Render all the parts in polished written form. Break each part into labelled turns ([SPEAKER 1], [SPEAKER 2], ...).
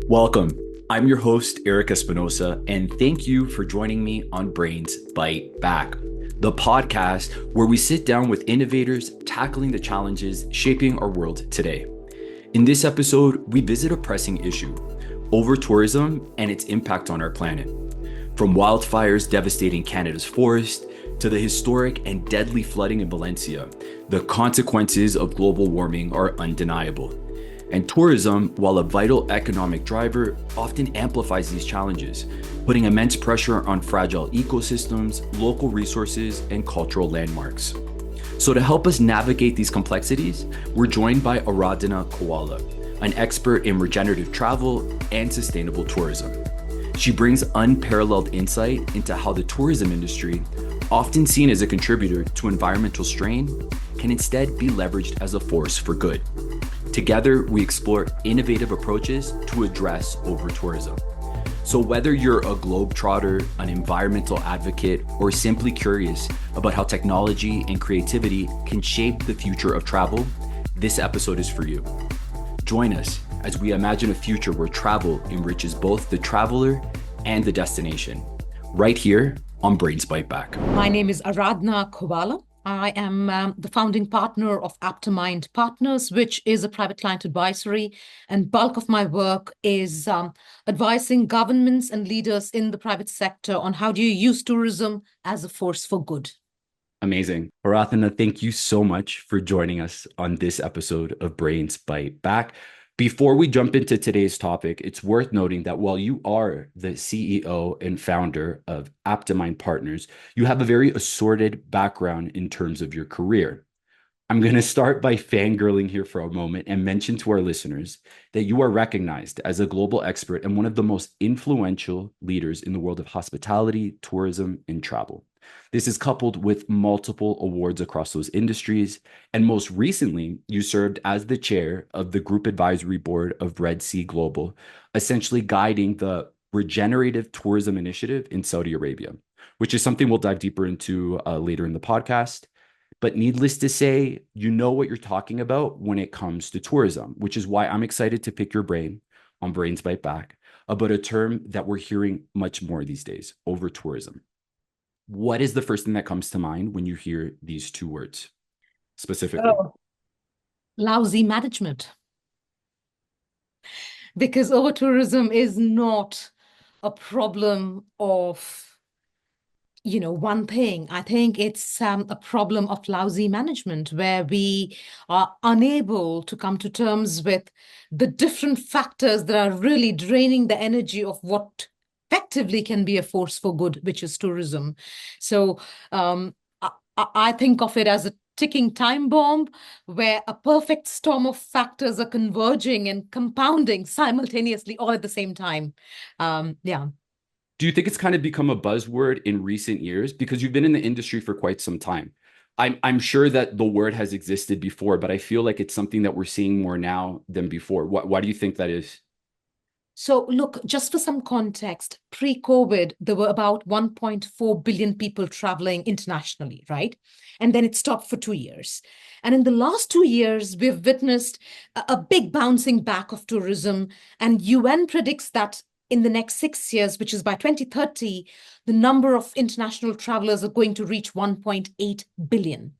[SPEAKER 1] Welcome. I'm your host, Eric Espinosa, and thank you for joining me on Brains Byte Back, the podcast where we sit down with innovators tackling the challenges shaping our world today. In this episode, we visit a pressing issue, over-tourism and its impact on our planet. From wildfires devastating Canada's forest to the historic and deadly flooding in Valencia, the consequences of global warming are undeniable. And tourism, while a vital economic driver, often amplifies these challenges, putting immense pressure on fragile ecosystems, local resources, and cultural landmarks. So to help us navigate these complexities, we're joined by Aradhana Khowala, an expert in regenerative travel and sustainable tourism. She brings unparalleled insight into how the tourism industry, often seen as a contributor to environmental strain, can instead be leveraged as a force for good. Together, we explore innovative approaches to address over-tourism. So whether you're a globetrotter, an environmental advocate, or simply curious about how technology and creativity can shape the future of travel, this episode is for you. Join us as we imagine a future where travel enriches both the traveler and the destination, right here on Brains Byte Back.
[SPEAKER 2] My name is Aradhana Khowala. I am the founding partner of Aptamind Partners, which is a private client advisory, and bulk of my work is advising governments and leaders in the private sector on how do you use tourism as a force for good.
[SPEAKER 1] Amazing. Aradhana, thank you so much for joining us on this episode of Brains Byte Back. Before we jump into today's topic, it's worth noting that while you are the CEO and founder of Aptamind Partners, you have a very assorted background in terms of your career. I'm going to start by fangirling here for a moment and mention to our listeners that you are recognized as a global expert and one of the most influential leaders in the world of hospitality, tourism, and travel. This is coupled with multiple awards across those industries. And most recently, you served as the chair of the group advisory board of Red Sea Global, essentially guiding the Regenerative Tourism Initiative in Saudi Arabia, which is something we'll dive deeper into later in the podcast. But needless to say, you know what you're talking about when it comes to tourism, which is why I'm excited to pick your brain on Brains Byte Back about a term that we're hearing much more these days, over tourism. What is the first thing that comes to mind when you hear these two words specifically?
[SPEAKER 2] Oh, lousy management. Because over-tourism is not a problem of one thing. I think it's a problem of lousy management where we are unable to come to terms with the different factors that are really draining the energy of what effectively can be a force for good, which is tourism. So I think of it as a ticking time bomb where a perfect storm of factors are converging and compounding simultaneously all at the same time. Yeah.
[SPEAKER 1] Do you think it's kind of become a buzzword in recent years? Because you've been in the industry for quite some time. I'm sure that the word has existed before, but I feel like it's something that we're seeing more now than before. Why do you think that is?
[SPEAKER 2] So look, just for some context, pre-COVID, there were about 1.4 billion people traveling internationally, right? And then it stopped for 2 years. And in the last 2 years, we've witnessed a big bouncing back of tourism. And UN predicts that in the next 6 years, which is by 2030, the number of international travelers are going to reach 1.8 billion.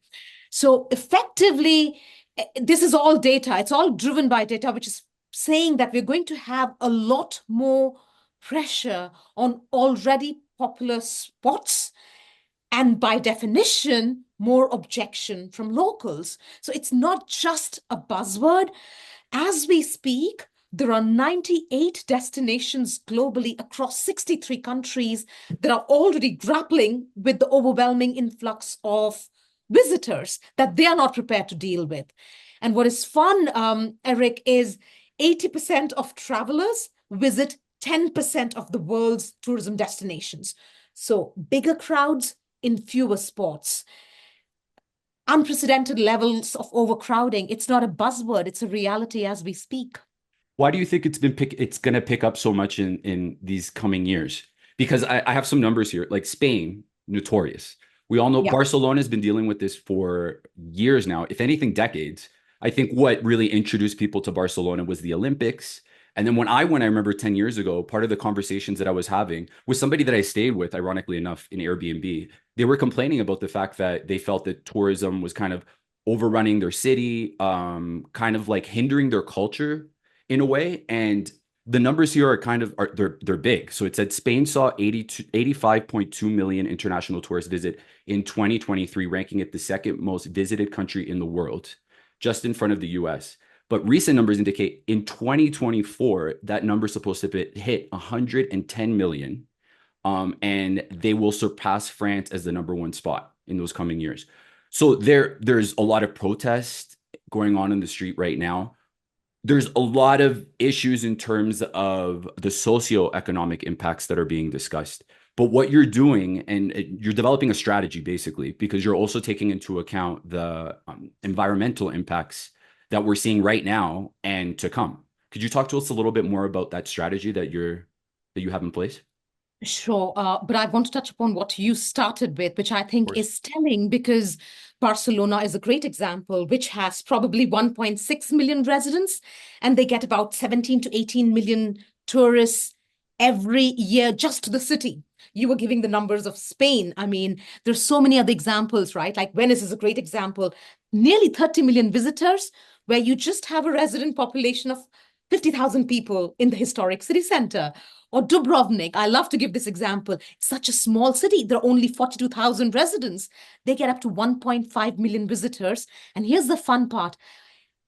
[SPEAKER 2] So effectively, this is all data. It's all driven by data, which is saying that we're going to have a lot more pressure on already popular spots, and by definition, more objection from locals. So it's not just a buzzword. As we speak, there are 98 destinations globally across 63 countries that are already grappling with the overwhelming influx of visitors that they are not prepared to deal with. And what is fun, Eric, is 80% of travelers visit 10% of the world's tourism destinations. So bigger crowds in fewer spots. Unprecedented levels of overcrowding. It's not a buzzword, it's a reality as we speak.
[SPEAKER 1] Why do you think it's going to pick up so much in these coming years? Because I have some numbers here, like Spain, notorious. We all know Barcelona has been dealing with this for years now, if anything, decades. I think what really introduced people to Barcelona was the Olympics. And then when I went, I remember 10 years ago, part of the conversations that I was having with somebody that I stayed with, ironically enough, in Airbnb, they were complaining about the fact that they felt that tourism was kind of overrunning their city, kind of like hindering their culture in a way. And the numbers here are kind of they're big. So it said Spain saw 85.2 million international tourists visit in 2023, ranking it the second most visited country in the world, just in front of the US. But recent numbers indicate in 2024, that number is supposed to hit 110 million. And they will surpass France as the number one spot in those coming years. So there's a lot of protest going on in the street right now. There's a lot of issues in terms of the socioeconomic impacts that are being discussed. But what you're doing, and you're developing a strategy basically, because you're also taking into account the environmental impacts that we're seeing right now and to come. Could you talk to us a little bit more about that strategy that you have in place?
[SPEAKER 2] Sure, but I want to touch upon what you started with, which I
[SPEAKER 1] Of
[SPEAKER 2] think
[SPEAKER 1] course.
[SPEAKER 2] is telling because Barcelona is a great example, which has probably 1.6 million residents, and they get about 17 to 18 million tourists every year just to the city. You were giving the numbers of Spain. I mean, there's so many other examples, right? Like Venice is a great example. Nearly 30 million visitors, where you just have a resident population of 50,000 people in the historic city center. Or Dubrovnik, I love to give this example. It's such a small city. There are only 42,000 residents. They get up to 1.5 million visitors. And here's the fun part.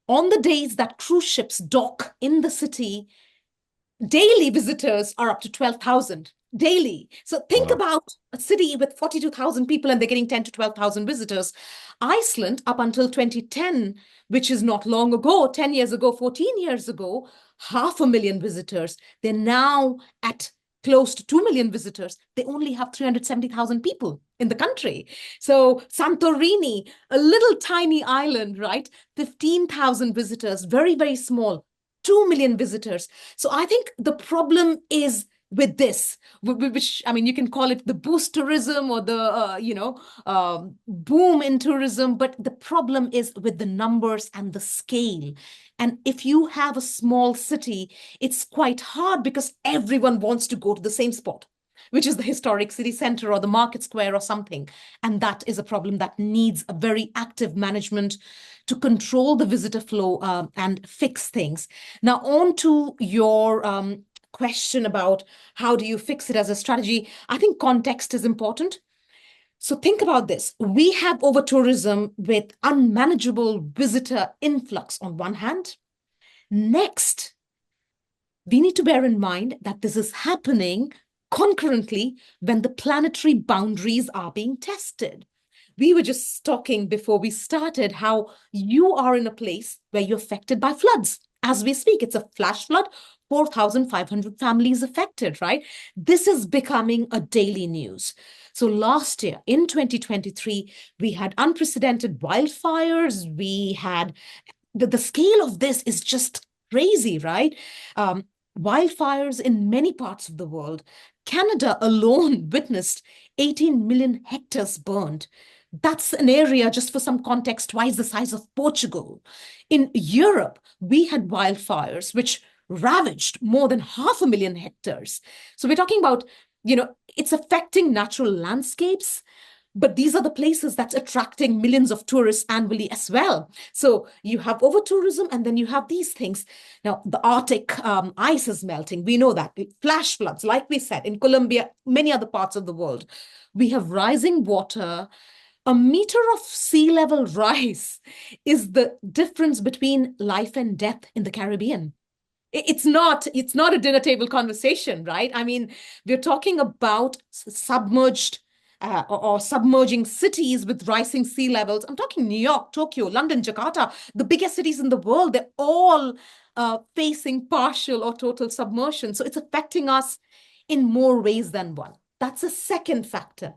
[SPEAKER 2] On the days that cruise ships dock in the city, daily visitors are up to 12,000 daily. So think
[SPEAKER 1] Wow.
[SPEAKER 2] about a city with 42,000 people and they're getting 10 to 12,000 visitors. Iceland, up until 2010, which is not long ago, 10 years ago, 14 years ago, 500,000 visitors. They're now at close to 2 million visitors. They only have 370,000 people in the country. So Santorini, a little tiny island, right? 15,000 visitors, very, very small. 2 million visitors. So I think the problem is with this, which I mean, you can call it the boost tourism or the boom in tourism, but the problem is with the numbers and the scale. And if you have a small city, it's quite hard because everyone wants to go to the same spot, which is the historic city center or the market square or something. And that is a problem that needs a very active management to control the visitor flow and fix things. Now, on to your question about how do you fix it as a strategy. I think context is important. So think about this. We have over tourism with unmanageable visitor influx on one hand. Next, we need to bear in mind that this is happening concurrently when the planetary boundaries are being tested. We were just talking before we started how you are in a place where you're affected by floods. As we speak, it's a flash flood, 4,500 families affected, right? This is becoming a daily news. So last year, in 2023, we had unprecedented wildfires. We had the scale of this is just crazy, right? Wildfires in many parts of the world. Canada alone witnessed 18 million hectares burned. That's an area, just for some context, twice the size of Portugal. In Europe, we had wildfires which ravaged more than 500,000 hectares. So we're talking about, it's affecting natural landscapes, but these are the places that's attracting millions of tourists annually as well. So you have over tourism and then you have these things. Now, the Arctic ice is melting. We know that. Flash floods, like we said, in Colombia, many other parts of the world. We have rising water. A meter of sea level rise is the difference between life and death in the Caribbean. It's not a dinner table conversation, right? I mean, we're talking about submerged or submerging cities with rising sea levels. I'm talking New York, Tokyo, London, Jakarta, the biggest cities in the world. They're all facing partial or total submersion. So it's affecting us in more ways than one. That's a second factor.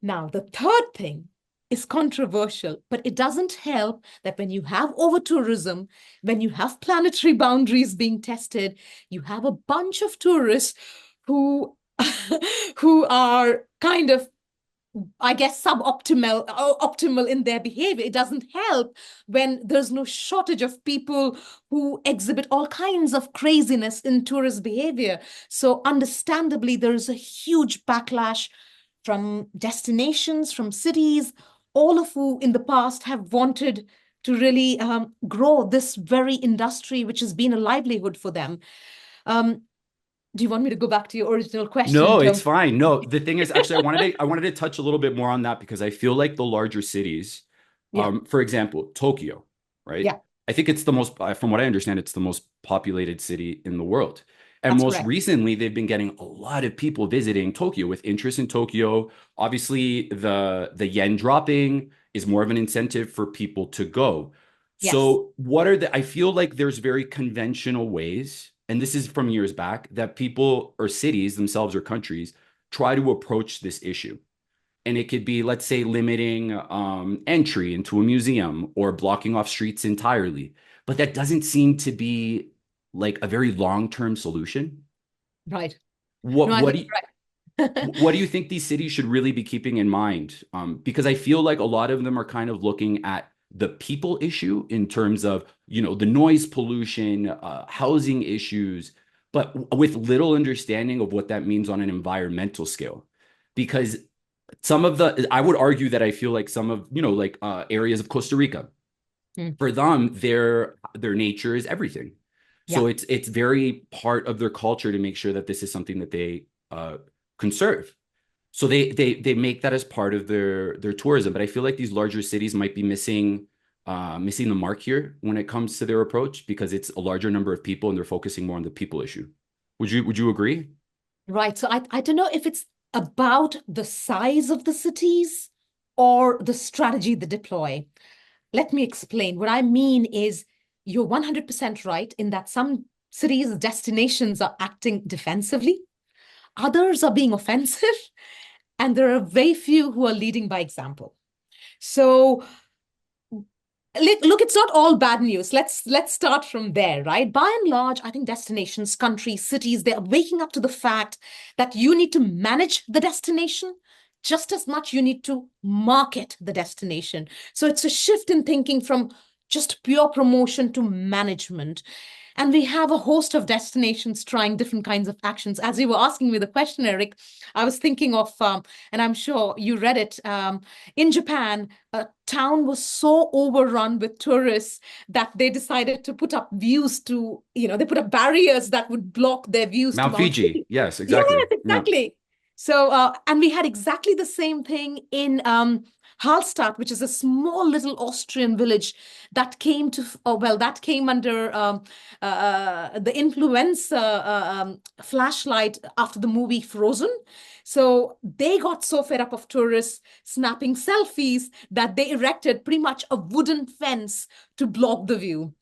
[SPEAKER 2] Now, the third thing is controversial, but it doesn't help that when you have over tourism, when you have planetary boundaries being tested, you have a bunch of tourists who who are kind of I guess, suboptimal or optimal in their behavior. It doesn't help when there's no shortage of people who exhibit all kinds of craziness in tourist behavior. So understandably, there is a huge backlash from destinations, from cities, all of who in the past have wanted to really grow this very industry, which has been a livelihood for them. Um, do you want me to go back to your original question in
[SPEAKER 1] No, it's
[SPEAKER 2] terms?
[SPEAKER 1] fine. No, the thing is, actually, I wanted to touch a little bit more on that because I feel like the larger cities,
[SPEAKER 2] Yeah,
[SPEAKER 1] for example, Tokyo, right?
[SPEAKER 2] yeah,
[SPEAKER 1] I think it's the most, from what I understand, it's the most populated city in the world. And
[SPEAKER 2] that's
[SPEAKER 1] most
[SPEAKER 2] correct.
[SPEAKER 1] recently, they've been getting a lot of people visiting Tokyo with interest in Tokyo. Obviously, the yen dropping is more of an incentive for people to go.
[SPEAKER 2] Yes.
[SPEAKER 1] So, what are the, I feel like there's very conventional ways, and this is from years back, that people or cities themselves or countries try to approach this issue. And it could be, let's say, limiting entry into a museum or blocking off streets entirely. But that doesn't seem to be like a very long-term solution.
[SPEAKER 2] Right. No,
[SPEAKER 1] What
[SPEAKER 2] I
[SPEAKER 1] what
[SPEAKER 2] think
[SPEAKER 1] do you,
[SPEAKER 2] you're right.
[SPEAKER 1] what do you think these cities should really be keeping in mind? Because I feel like a lot of them are kind of looking at the people issue in terms of, the noise pollution, housing issues, but with little understanding of what that means on an environmental scale. Because I would argue that I feel like some of, like areas of Costa Rica,
[SPEAKER 2] Mm,
[SPEAKER 1] for them, their nature is everything.
[SPEAKER 2] yeah.
[SPEAKER 1] So it's very part of their culture to make sure that this is something that they conserve. So they make that as part of their tourism. But I feel like these larger cities might be missing the mark here when it comes to their approach because it's a larger number of people and they're focusing more on the people issue. Would you agree?
[SPEAKER 2] Right. So I don't know if it's about the size of the cities or the strategy they deploy. Let me explain. What I mean is you're 100% right in that some cities, destinations are acting defensively, others are being offensive, and there are very few who are leading by example. So look, it's not all bad news. Let's start from there, right? By and large, I think destinations, countries, cities, they are waking up to the fact that you need to manage the destination just as much you need to market the destination. So it's a shift in thinking from just pure promotion to management. And we have a host of destinations trying different kinds of actions. As you were asking me the question, Eric, I was thinking of, and I'm sure you read it, in Japan, a town was so overrun with tourists that they decided to put up views to, they put up barriers that would block their views to
[SPEAKER 1] Mount
[SPEAKER 2] Mount
[SPEAKER 1] Fiji.
[SPEAKER 2] Fuji.
[SPEAKER 1] Yes,
[SPEAKER 2] Yes,
[SPEAKER 1] exactly. Yeah.
[SPEAKER 2] exactly. So, and we had exactly the same thing in Hallstatt, which is a small little Austrian village that came to, oh, well, that came under the influence flashlight after the movie Frozen. So they got so fed up of tourists snapping selfies that they erected pretty much a wooden fence to block the view.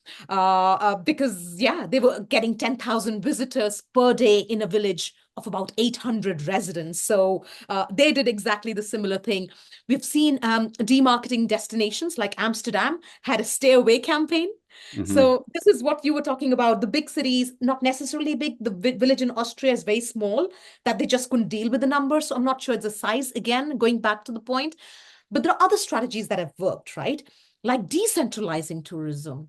[SPEAKER 2] Because, yeah, they were getting 10,000 visitors per day in a village of about 800 residents. So they did exactly the similar thing. We've seen demarketing destinations like Amsterdam had a stay away campaign.
[SPEAKER 1] Hmm.
[SPEAKER 2] So this is what you were talking about. The big cities, not necessarily big. The village in Austria is very small, that they just couldn't deal with the numbers. So I'm not sure it's the size, again, going back to the point. But there are other strategies that have worked, right? Like decentralizing tourism.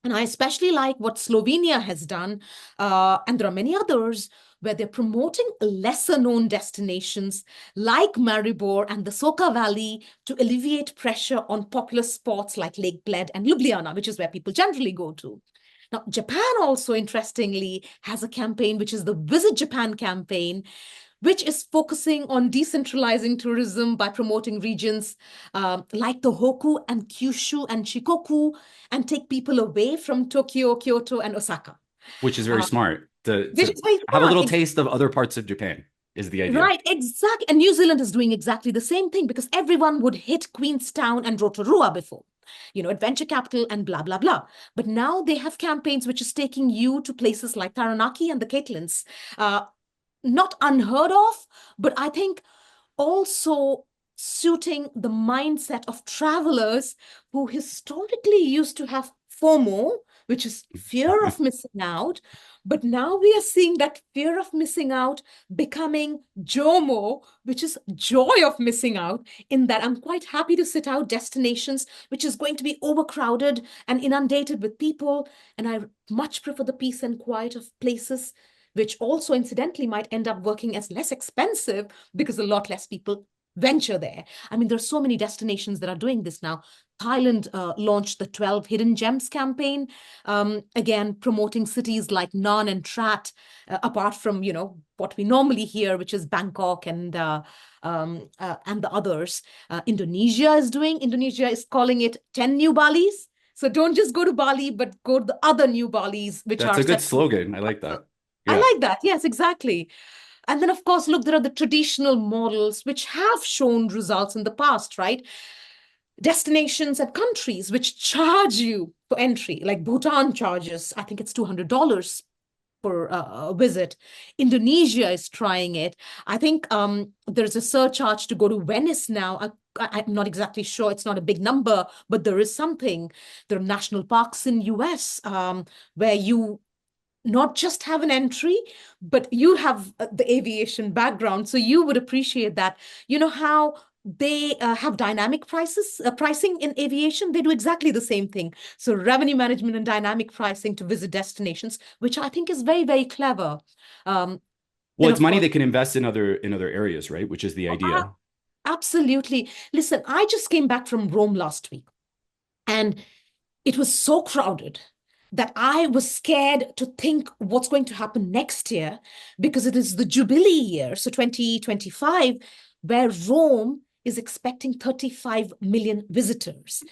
[SPEAKER 2] And I especially like what Slovenia has done, and there are many others where they're promoting lesser known destinations like Maribor and the Soka Valley to alleviate pressure on popular spots like Lake Bled and Ljubljana, which is where people generally go to. Now, Japan also, interestingly, has a campaign, which is the Visit Japan campaign, which is focusing on decentralizing tourism by promoting regions like the Hoku and Kyushu and Shikoku and take people away from Tokyo, Kyoto, and Osaka.
[SPEAKER 1] Which is very
[SPEAKER 2] Uh,
[SPEAKER 1] smart
[SPEAKER 2] which
[SPEAKER 1] to
[SPEAKER 2] is very
[SPEAKER 1] have a
[SPEAKER 2] smart.
[SPEAKER 1] little taste of other parts of Japan is the idea.
[SPEAKER 2] Right, exactly. And New Zealand is doing exactly the same thing because everyone would hit Queenstown and Rotorua before, adventure capital and blah, blah, blah. But now they have campaigns which is taking you to places like Taranaki and the Caitlin's. Not unheard of, but I think also suiting the mindset of travelers who historically used to have FOMO, which is fear of missing out. But now we are seeing that fear of missing out becoming JOMO, which is joy of missing out, in that I'm quite happy to sit out destinations, which is going to be overcrowded and inundated with people. And I much prefer the peace and quiet of places, which also incidentally might end up working as less expensive because a lot less people venture there. I mean, there's so many destinations that are doing this now. Thailand launched the 12 Hidden Gems campaign, again, promoting cities like Nan and Trat, apart from, what we normally hear, which is Bangkok and the others. Indonesia is calling it 10 new Balis. So don't just go to Bali, but go to the other new Balis, which
[SPEAKER 1] That's
[SPEAKER 2] are
[SPEAKER 1] a good
[SPEAKER 2] set.
[SPEAKER 1] slogan. I like that.
[SPEAKER 2] I
[SPEAKER 1] Yeah.
[SPEAKER 2] like that. Yes, exactly. And then, of course, look, there are the traditional models which have shown results in the past, right? Destinations and countries which charge you for entry, like Bhutan charges, I think it's $200 for a visit. Indonesia is trying it. I think there's a surcharge to go to Venice now. I'm not exactly sure. It's not a big number, but there is something. There are national parks in US where you not just have an entry, but you have the aviation background. So you would appreciate that. You know how they have dynamic pricing in aviation? They do exactly the same thing. So revenue management and dynamic pricing to visit destinations, which I think is very, very clever.
[SPEAKER 1] Well,
[SPEAKER 2] Then,
[SPEAKER 1] it's
[SPEAKER 2] of
[SPEAKER 1] money
[SPEAKER 2] course,
[SPEAKER 1] they can invest in other areas, right? Which is the idea.
[SPEAKER 2] absolutely. Listen, I just came back from Rome last week, and it was so crowded that I was scared to think what's going to happen next year, because it is the Jubilee year, so 2025, where Rome is expecting 35 million visitors.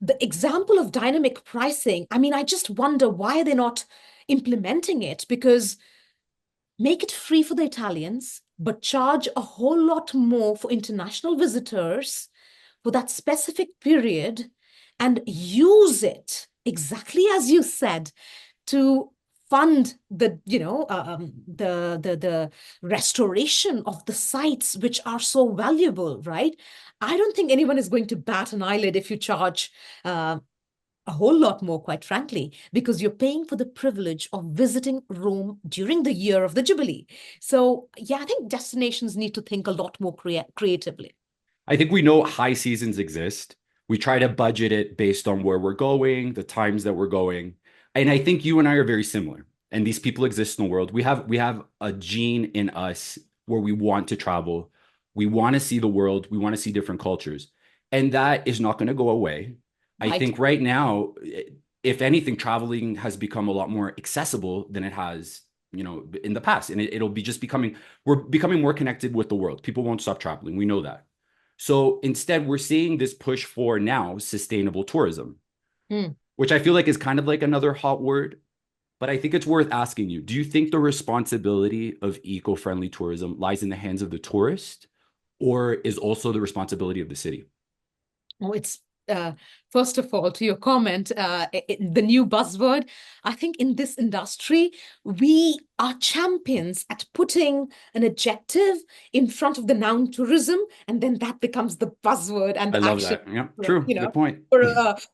[SPEAKER 2] The example of dynamic pricing, I mean, I just wonder why they're not implementing it, because make it free for the Italians, but charge a whole lot more for international visitors for that specific period, and use it exactly as you said to fund the restoration of the sites which are so valuable, right? I don't think anyone is going to bat an eyelid if you charge a whole lot more, quite frankly, because you're paying for the privilege of visiting Rome during the year of the Jubilee. So, yeah, I think destinations need to think a lot more creatively.
[SPEAKER 1] I think we know high seasons exist. We try to budget it based on where we're going, the times that we're going. And I think you and I are very similar. And these people exist in the world. We have a gene in us where we want to travel. We want to see the world. We want to see different cultures. And that is not going to go away. I
[SPEAKER 2] Right.
[SPEAKER 1] think right now, if anything, traveling has become a lot more accessible than it has, in the past. And it'll be just we're becoming more connected with the world. People won't stop traveling. We know that. So instead, we're seeing this push for now sustainable tourism,
[SPEAKER 2] Hmm.
[SPEAKER 1] which I feel like is kind of like another hot word. But I think it's worth asking you, do you think the responsibility of eco-friendly tourism lies in the hands of the tourist, or is also the responsibility of the city?
[SPEAKER 2] Oh, it's first of all, to your comment, the new buzzword. I think in this industry, we are champions at putting an adjective in front of the noun tourism, and then that becomes the buzzword and
[SPEAKER 1] I
[SPEAKER 2] the
[SPEAKER 1] love
[SPEAKER 2] action.
[SPEAKER 1] that. Yeah, true.
[SPEAKER 2] You know,
[SPEAKER 1] Good point.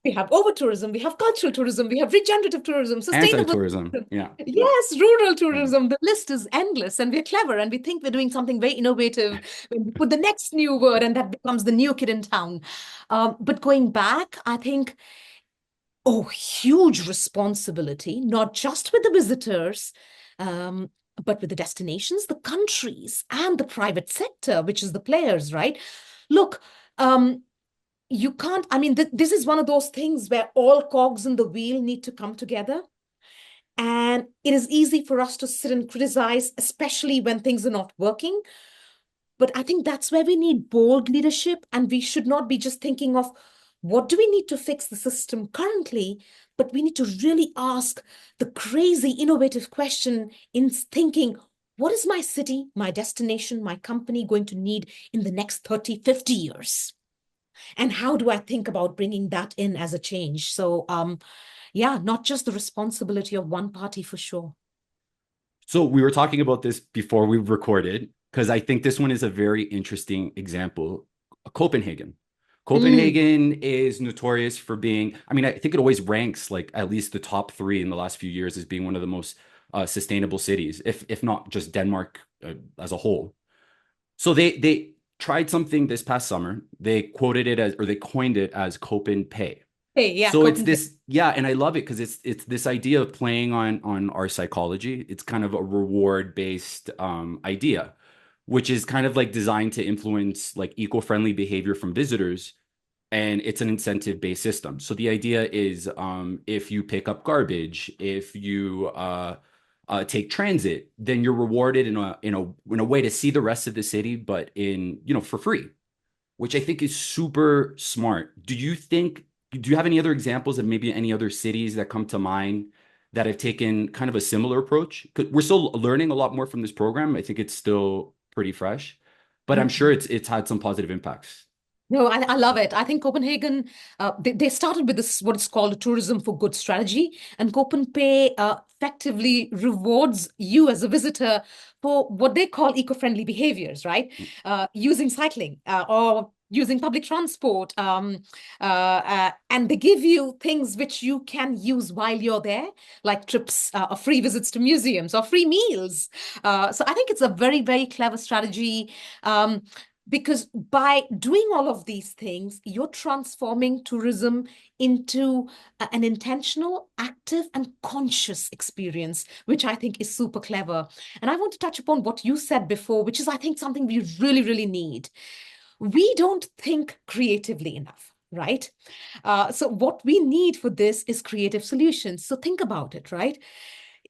[SPEAKER 2] we have over tourism, we have cultural tourism, we have regenerative tourism, sustainable
[SPEAKER 1] Anti-tourism.
[SPEAKER 2] tourism.
[SPEAKER 1] Yeah.
[SPEAKER 2] Yes, rural
[SPEAKER 1] Yeah.
[SPEAKER 2] tourism. The list is endless, and we're clever, and we think we're doing something very innovative. When we put the next new word, and that becomes the new kid in town. But going back, I think, oh, huge responsibility, not just with the visitors, um, but with the destinations, the countries, and the private sector, which is the players, right? Look, you can't, I mean, this is one of those things where all cogs in the wheel need to come together. And it is easy for us to sit and criticize, especially when things are not working. But I think that's where we need bold leadership, and we should not be just thinking of what do we need to fix the system currently, but we need to really ask the crazy, innovative question in thinking, what is my city, my destination, my company going to need in the next 30, 50 years? And how do I think about bringing that in as a change? So, yeah, not just the responsibility of one party for sure.
[SPEAKER 1] So we were talking about this before we recorded, because I think this one is a very interesting example. Copenhagen.
[SPEAKER 2] Mm.
[SPEAKER 1] Copenhagen is notorious for being, I mean, I think it always ranks like at least the top three in the last few years as being one of the most sustainable cities, if not just Denmark as a whole. So they tried something this past summer. They quoted it as, or they coined it as Copen Pay.
[SPEAKER 2] Hey, yeah,
[SPEAKER 1] So it's
[SPEAKER 2] Copenhagen.
[SPEAKER 1] this, yeah, and I love it because it's this idea of playing on our psychology. It's kind of a reward based idea, which is kind of like designed to influence like eco-friendly behavior from visitors, and it's an incentive based system. So the idea is if you pick up garbage, if you take transit, then you're rewarded in a way to see the rest of the city, but in for free, which I think is super smart. Do you have any other examples of maybe any other cities that come to mind that have taken kind of a similar approach? 'Cause we're still learning a lot more from this program. I think it's still pretty fresh, but I'm sure it's had some positive impacts.
[SPEAKER 2] No, I love it. I think Copenhagen, they started with this, what is called a tourism for good strategy. And CopenPay effectively rewards you as a visitor for what they call eco-friendly behaviors, right? Using cycling or using public transport. And they give you things which you can use while you're there, like trips or free visits to museums or free meals. So I think it's a very, very clever strategy. Because by doing all of these things, you're transforming tourism into an intentional, active, and conscious experience, which I think is super clever. And I want to touch upon what you said before, which is, I think, something we really, really need. We don't think creatively enough, right? So what we need for this is creative solutions. So think about it, right?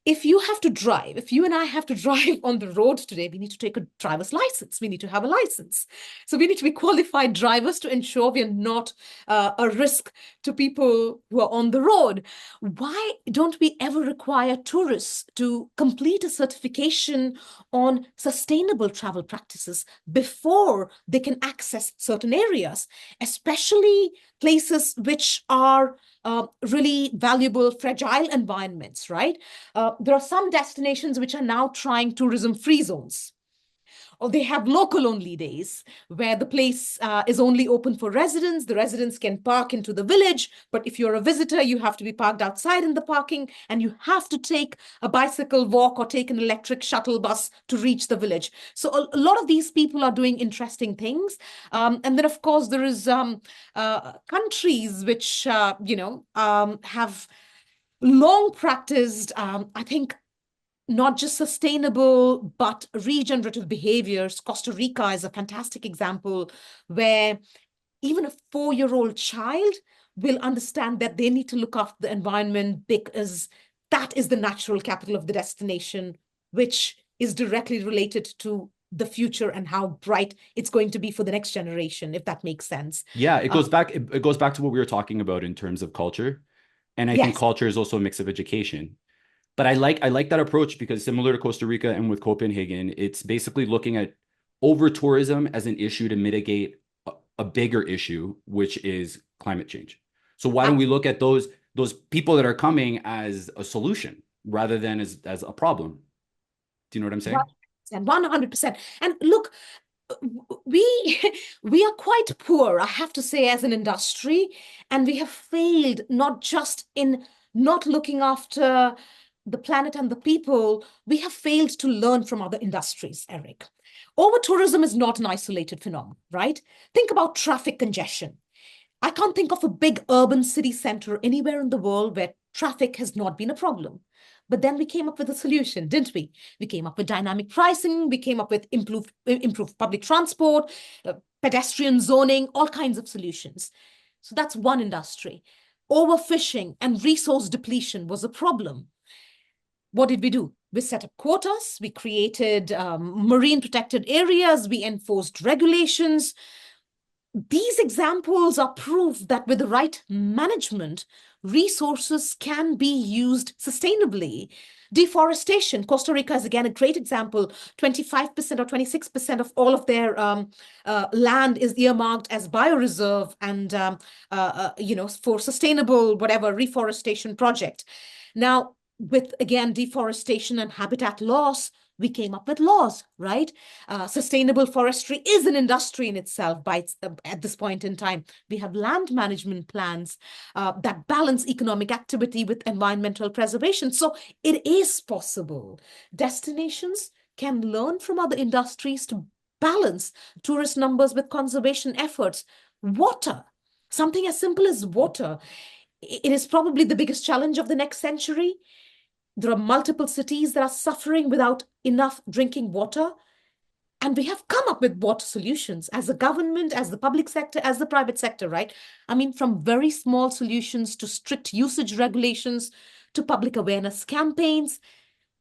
[SPEAKER 2] If you have to drive, if you and I have to drive on the road today, we need to take a driver's license. We need to have a license. So we need to be qualified drivers to ensure we are not a risk to people who are on the road. Why don't we ever require tourists to complete a certification on sustainable travel practices before they can access certain areas, especially places which are really valuable, fragile environments, right? There are some destinations which are now trying tourism-free zones, or they have local only days where the place is only open for residents. The residents can park into the village, but if you're a visitor, you have to be parked outside in the parking, and you have to take a bicycle walk or take an electric shuttle bus to reach the village. So a lot of these people are doing interesting things. And then, of course, there is countries which, have long practiced, I think, not just sustainable, but regenerative behaviors. Costa Rica is a fantastic example where even a 4-year-old child will understand that they need to look after the environment because that is the natural capital of the destination, which is directly related to the future and how bright it's going to be for the next generation, if that makes sense.
[SPEAKER 1] Yeah, it goes back to what we were talking about in terms of culture. And I think
[SPEAKER 2] Yes.
[SPEAKER 1] culture is also a mix of education. But I like that approach because similar to Costa Rica and with Copenhagen, it's basically looking at over tourism as an issue to mitigate a bigger issue, which is climate change. So why don't we look at those people that are coming as a solution rather than as a problem? Do you know what I'm saying?
[SPEAKER 2] 100%. And look, we we are quite poor, I have to say, as an industry, and we have failed not just in not looking after the planet and the people, we have failed to learn from other industries, Eric. Over tourism is not an isolated phenomenon, right? Think about traffic congestion. I can't think of a big urban city center anywhere in the world where traffic has not been a problem. But then we came up with a solution, didn't we? We came up with dynamic pricing. We came up with improved public transport, pedestrian zoning, all kinds of solutions. So that's one industry. Overfishing and resource depletion was a problem. What did we do? We set up quotas. We created marine protected areas. We enforced regulations. These examples are proof that with the right management, resources can be used sustainably. Deforestation, Costa Rica is again a great example. 25% or 26% of all of their land is earmarked as bioreserve and, for sustainable, whatever, reforestation project. Now, with, again, deforestation and habitat loss, we came up with laws, right? Sustainable forestry is an industry in itself at this point in time. We have land management plans that balance economic activity with environmental preservation. So it is possible. Destinations can learn from other industries to balance tourist numbers with conservation efforts. Water, something as simple as water. It is probably the biggest challenge of the next century. There are multiple cities that are suffering without enough drinking water. And we have come up with water solutions as a government, as the public sector, as the private sector, right? I mean, from very small solutions to strict usage regulations to public awareness campaigns.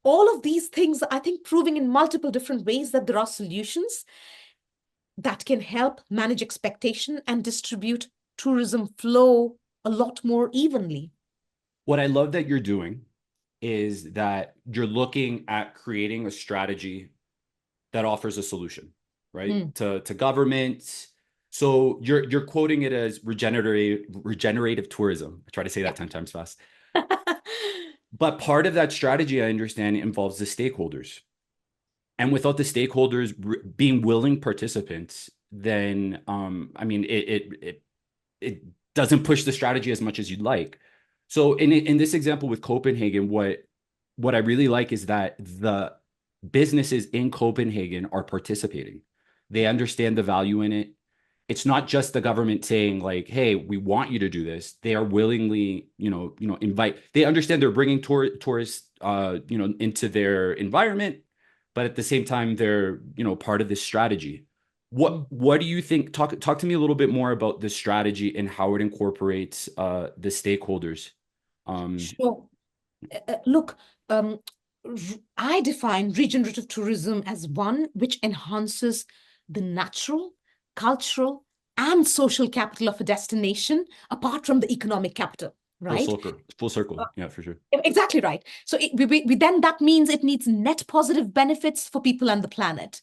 [SPEAKER 2] All of these things, I think, proving in multiple different ways that there are solutions that can help manage expectation and distribute tourism flow a lot more evenly.
[SPEAKER 1] What I love that you're doing is that you're looking at creating a strategy that offers a solution, right? To governments. So you're quoting it as regenerative tourism. I try to say that 10 times fast. But part of that strategy, I understand, involves the stakeholders. And without the stakeholders being willing participants, then I mean it doesn't push the strategy as much as you'd like. So in this example with Copenhagen, what I really like is that the businesses in Copenhagen are participating. They understand the value in it. It's not just the government saying like, "Hey, we want you to do this." They are willingly, invite. They understand they're bringing tourists, into their environment, but at the same time, they're, part of this strategy. What do you think? Talk to me a little bit more about this strategy and how it incorporates the stakeholders.
[SPEAKER 2] Sure. Look, I define regenerative tourism as one which enhances the natural, cultural, and social capital of a destination apart from the economic capital, right?
[SPEAKER 1] Full circle. Yeah, for sure.
[SPEAKER 2] Exactly right. So then that means it needs net positive benefits for people and the planet.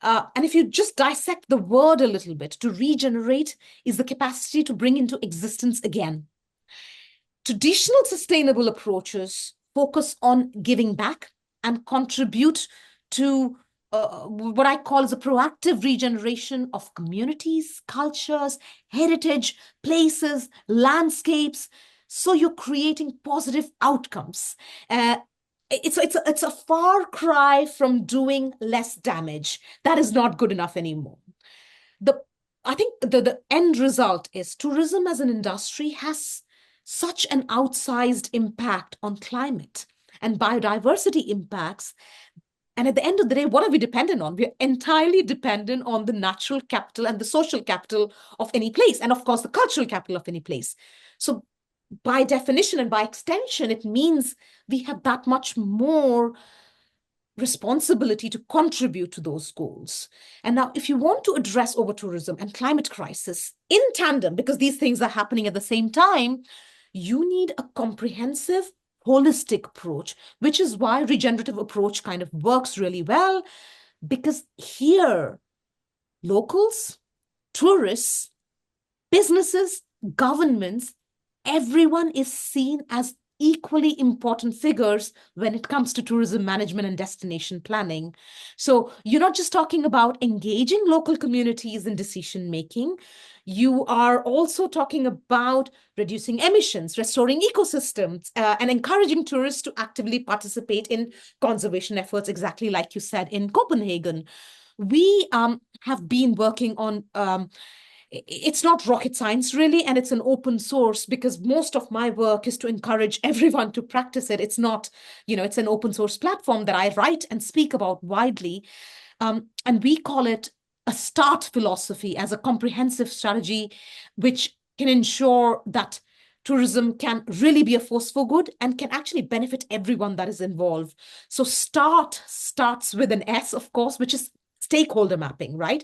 [SPEAKER 2] And if you just dissect the word a little bit, to regenerate is the capacity to bring into existence again. Traditional sustainable approaches focus on giving back and contribute to what I call as a proactive regeneration of communities, cultures, heritage, places, landscapes. So you're creating positive outcomes. It's a far cry from doing less damage. That is not good enough anymore. I think the end result is tourism as an industry has such an outsized impact on climate and biodiversity impacts. And at the end of the day, what are we dependent on? We're entirely dependent on the natural capital and the social capital of any place, and of course, the cultural capital of any place. So by definition and by extension, it means we have that much more responsibility to contribute to those goals. And now, if you want to address over-tourism and climate crisis in tandem, because these things are happening at the same time, you need a comprehensive, holistic approach, which is why regenerative approach kind of works really well, because here, locals, tourists, businesses, governments, everyone is seen as equally important figures when it comes to tourism management and destination planning. So you're not just talking about engaging local communities in decision making. You are also talking about reducing emissions, restoring ecosystems, and encouraging tourists to actively participate in conservation efforts, exactly like you said in Copenhagen. We have been working on it's not rocket science really, and it's an open source because most of my work is to encourage everyone to practice it. It's not, it's an open source platform that I write and speak about widely. And we call it a START philosophy as a comprehensive strategy, which can ensure that tourism can really be a force for good and can actually benefit everyone that is involved. So START starts with an S, of course, which is stakeholder mapping, right?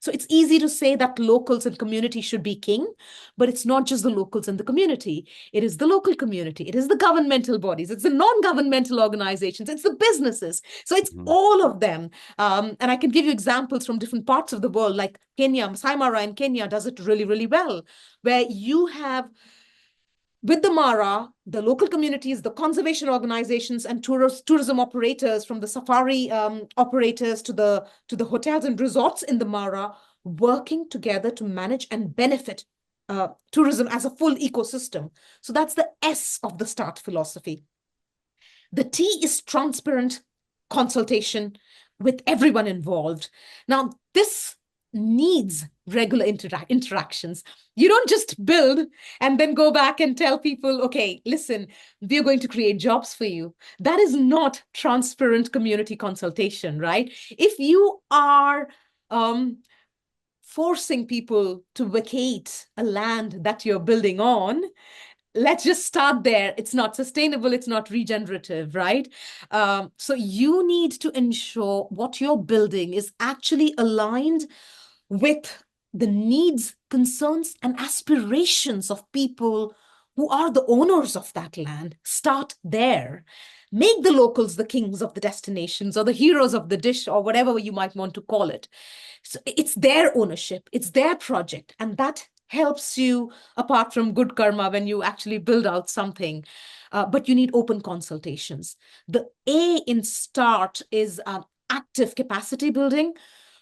[SPEAKER 2] So it's easy to say that locals and community should be king, but it's not just the locals and the community. It is the local community. It is the governmental bodies. It's the non-governmental organizations. It's the businesses. So it's all of them. And I can give you examples from different parts of the world, like Kenya. Masai Mara in Kenya does it really, really well, where you have with the Mara, the local communities, the conservation organizations, and tourism operators, from the safari operators to the hotels and resorts in the Mara, working together to manage and benefit tourism as a full ecosystem. So that's the S of the START philosophy. The T is transparent consultation with everyone involved. Now, this needs regular interactions. You don't just build and then go back and tell people, okay, listen, we're going to create jobs for you. That is not transparent community consultation, right? If you are forcing people to vacate a land that you're building on, let's just start there. It's not sustainable. It's not regenerative, right? So you need to ensure what you're building is actually aligned with the needs, concerns, and aspirations of people who are the owners of that land. Start there. Make the locals the kings of the destinations or the heroes of the dish or whatever you might want to call it. So it's their ownership, it's their project, and that helps you apart from good karma when you actually build out something. But you need open consultations. The A in START is active capacity building,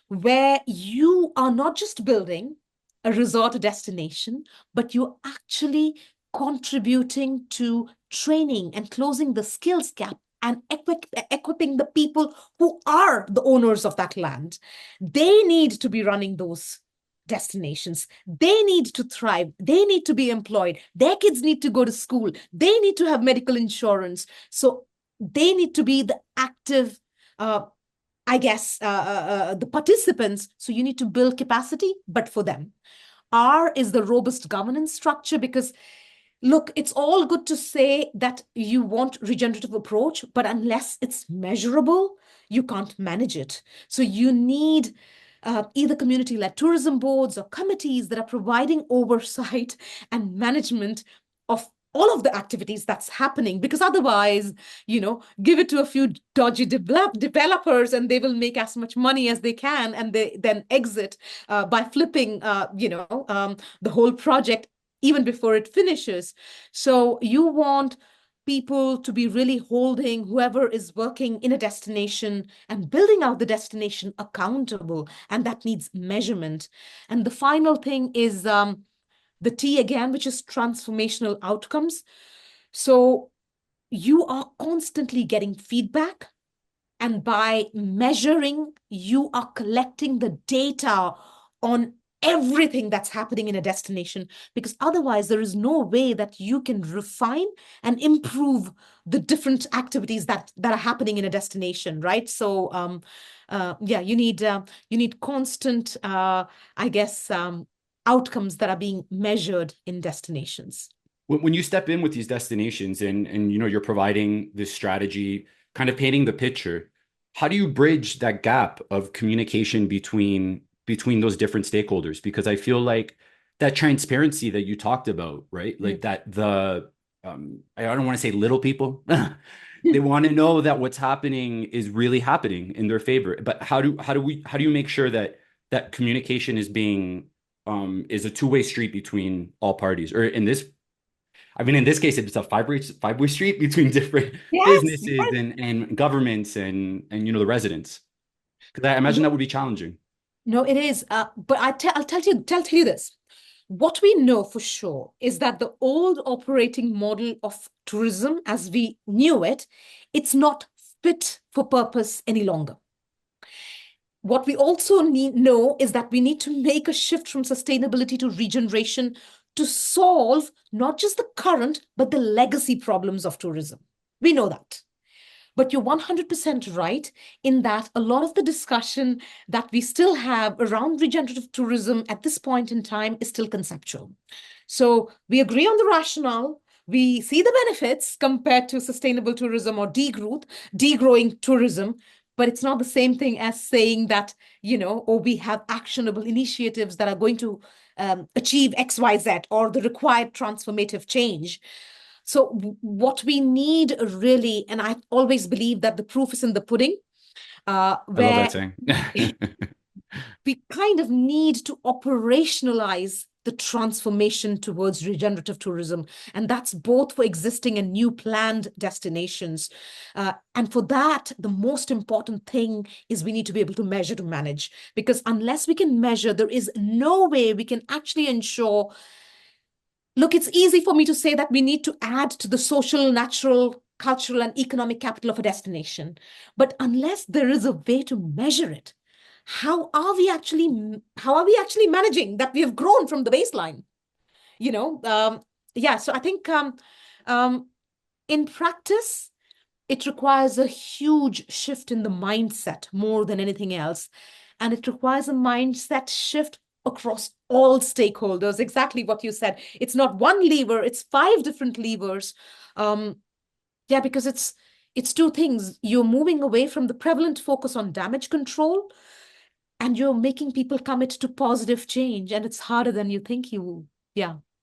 [SPEAKER 2] where you are not just building a resort, a destination, but you're actually contributing to training and closing the skills gap and equipping the people who are the owners of that land. They need to be running those destinations. They need to thrive. They need to be employed. Their kids need to go to school. They need to have medical insurance. So they need to be the active, the participants. So you need to build capacity, but for them. R is the robust governance structure, because look, it's all good to say that you want regenerative approach, but unless it's measurable, you can't manage it. So you need either community-led tourism boards or committees that are providing oversight and management of all of the activities that's happening, because otherwise, give it to a few dodgy developers and they will make as much money as they can, and they then exit by flipping, the whole project even before it finishes. So you want people to be really holding whoever is working in a destination and building out the destination accountable, and that needs measurement. And the final thing is the T again, which is transformational outcomes. So you are constantly getting feedback, and by measuring, you are collecting the data on everything that's happening in a destination, because otherwise there is no way that you can refine and improve the different activities that are happening in a destination, right? So you need constant outcomes that are being measured in destinations.
[SPEAKER 1] When you step in with these destinations and you're providing this strategy, kind of painting the picture, how do you bridge that gap of communication between those different stakeholders? Because I feel like that transparency that you talked about, right? Like that I don't want to say little people, they want to know that what's happening is really happening in their favor. But how do you make sure that communication is being is a two-way street between all parties? Or in this case, it's a five-way street between different businesses and governments and the residents. Because I imagine that would be challenging.
[SPEAKER 2] No, it is. But I'll tell you this. What we know for sure is that the old operating model of tourism as we knew it, it's not fit for purpose any longer. What we also know is that we need to make a shift from sustainability to regeneration to solve not just the current, but the legacy problems of tourism. We know that. But you're 100% right in that a lot of the discussion that we still have around regenerative tourism at this point in time is still conceptual. So we agree on the rationale. We see the benefits compared to sustainable tourism or degrowing tourism, but it's not the same thing as saying that, or we have actionable initiatives that are going to achieve X, Y, Z, or the required transformative change. So what we need really, and I always believe that the proof is in the pudding,
[SPEAKER 1] I love that saying.
[SPEAKER 2] we kind of need to operationalize the transformation towards regenerative tourism. And that's both for existing and new planned destinations. And for that, the most important thing is we need to be able to measure to manage, because unless we can measure, there is no way we can actually ensure. Look, it's easy for me to say that we need to add to the social, natural, cultural, and economic capital of a destination. But unless there is a way to measure it, how are we actually managing that we have grown from the baseline? So I think in practice, it requires a huge shift in the mindset more than anything else. And it requires a mindset shift across all stakeholders. Exactly what you said. It's not one lever, it's 5 different levers. Because it's 2 things. You're moving away from the prevalent focus on damage control, and you're making people commit to positive change. And it's harder than you think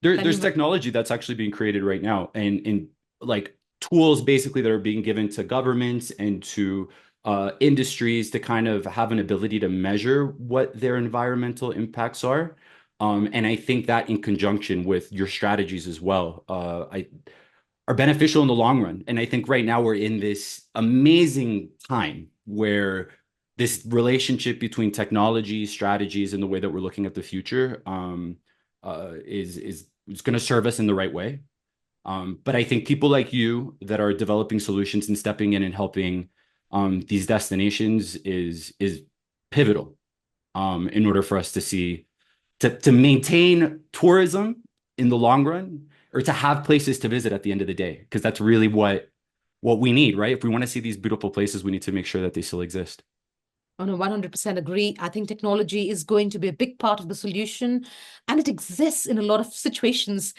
[SPEAKER 1] There's technology that's actually being created right now, and in like tools basically that are being given to governments and to industries to kind of have an ability to measure what their environmental impacts are. And I think that in conjunction with your strategies as well, are beneficial in the long run. And I think right now we're in this amazing time where this relationship between technology, strategies, and the way that we're looking at the future is going to serve us in the right way. But I think people like you that are developing solutions and stepping in and helping these destinations is pivotal in order for us to maintain tourism in the long run, or to have places to visit at the end of the day, because that's really what we need, right? If we want to see these beautiful places, we need to make sure that they still exist.
[SPEAKER 2] Oh, no, 100% agree. I think technology is going to be a big part of the solution, and it exists in a lot of situations,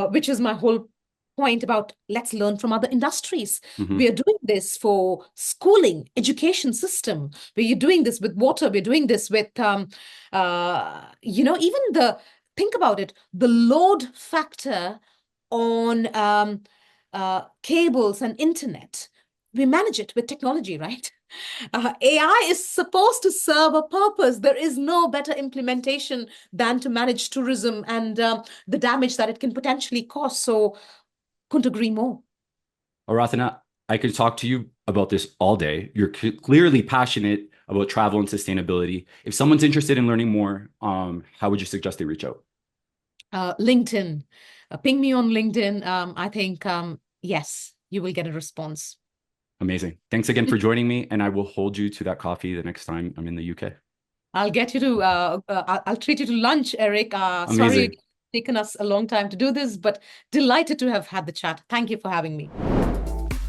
[SPEAKER 2] which is my whole point about let's learn from other industries.
[SPEAKER 1] Mm-hmm.
[SPEAKER 2] We are doing this for schooling, education system. We're doing this with water. We're doing this with, think about it, the load factor on cables and internet. We manage it with technology, right? AI is supposed to serve a purpose. There is no better implementation than to manage tourism and the damage that it can potentially cause. So couldn't agree more.
[SPEAKER 1] Aradhana, I could talk to you about this all day. You're clearly passionate about travel and sustainability. If someone's interested in learning more, how would you suggest they reach out?
[SPEAKER 2] LinkedIn. Ping me on LinkedIn. I think, yes, you will get a response.
[SPEAKER 1] Amazing. Thanks again for joining me, and I will hold you to that coffee the next time I'm in the UK.
[SPEAKER 2] I'll get you to, I'll treat you to lunch, Eric. Sorry it's taken us a long time to do this, but delighted to have had the chat. Thank you for having me.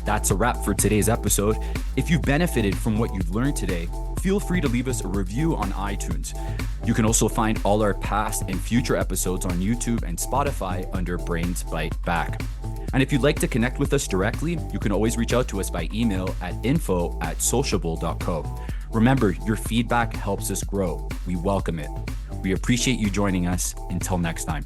[SPEAKER 1] That's a wrap for today's episode. If you benefited from what you've learned today, feel free to leave us a review on iTunes. You can also find all our past and future episodes on YouTube and Spotify under Brains Byte Back. And if you'd like to connect with us directly, you can always reach out to us by email at info@sociable.co. Remember, your feedback helps us grow. We welcome it. We appreciate you joining us. Until next time.